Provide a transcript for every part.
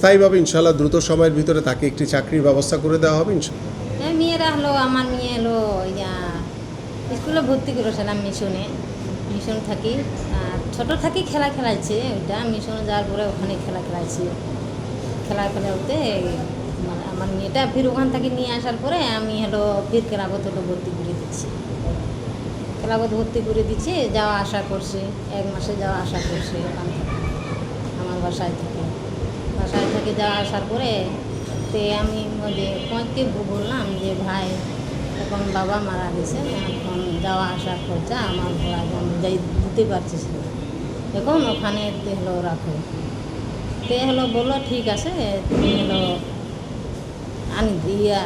স্থায়ীভাবে ইনশাআল্লাহ দ্রুত সময়ের ভিতরে তাকে একটি চাকরির ব্যবস্থা করে দেওয়া হবে মেয়েরা হলো আমার মেয়ে হলো স্কুলে ভর্তি করেছিলাম মিশন থাকি ছোটো থাকি খেলা খেলাইছে ওইটা মিশনে যাওয়ার পরে ওখানে খেলা খেলাতে মানে আমার মেয়েটা ফির ওখান থেকে নিয়ে আসার পরে আমি হলো ফির ক্লাবত হলো ভর্তি করে দিচ্ছি যাওয়া আসা করছে 1 মাসে যাওয়া আসা করছে ওখান থেকে আমার বাসায় থেকে যাওয়া আসার পরে তে আমি পঁয়ত্রিশ বললাম যে ভাই এখন বাবা মারা গেছে, এখন যাওয়া আসা খরচা আমার আমি যাই দিতে পারছিস না, এখন ওখানে হলো রাখো। হলো বললো ঠিক আছে, তুমি হলো আনি দিয়া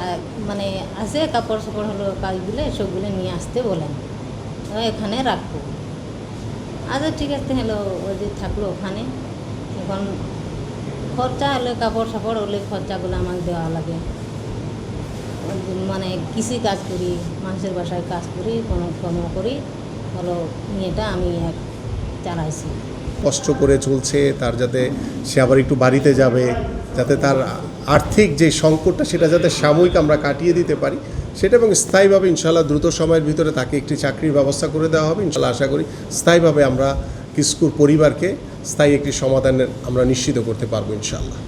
মানে আসে কাপড় সাপড় হলো কাজগুলো সবগুলো নিয়ে আসতে বলেন, এখানে রাখবো। আচ্ছা ঠিক আছে, হলো ওই যে থাকলো ওখানে। এখন খরচা হলে কাপড় সাপড় হলে খরচাগুলো আমাকে দেওয়া লাগে, মানে কৃষি কাজ করি, মানুষের বাসায় কাজ করি, কোনো কর্ম করি, হলো মেয়েটা আমি চালাইছি। কষ্ট করে চলছে তার, যাতে সে আবার একটু বাড়িতে যাবে, যাতে তার আর্থিক যে সংকটটা সেটা যাতে সাময়িক আমরা কাটিয়ে দিতে পারি সেটা, এবং স্থায়ীভাবে ইনশাআল্লাহ দ্রুত সময়ের ভিতরে তাকে একটি চাকরির ব্যবস্থা করে দেওয়া হবে ইনশাআল্লাহ। আশা করি স্থায়ীভাবে আমরা কিস্কুর পরিবারকে স্থায়ী একটি সমাধানের আমরা নিশ্চিত করতে পারবো ইনশাআল্লাহ।